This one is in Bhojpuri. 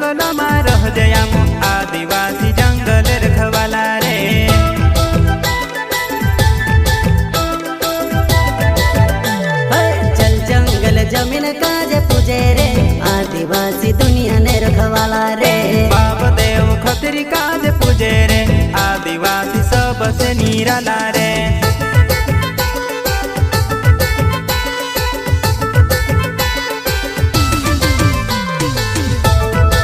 जंगलમાં રહજે આમ आदिवासी जंगल रखवाला रे। चल जंगल जमीन काजे पूजे रे आदिवासी दुनिया ने रखवाला रे। बाप देव खतरी काजे पूजे रे आदिवासी सबसे निराला रे।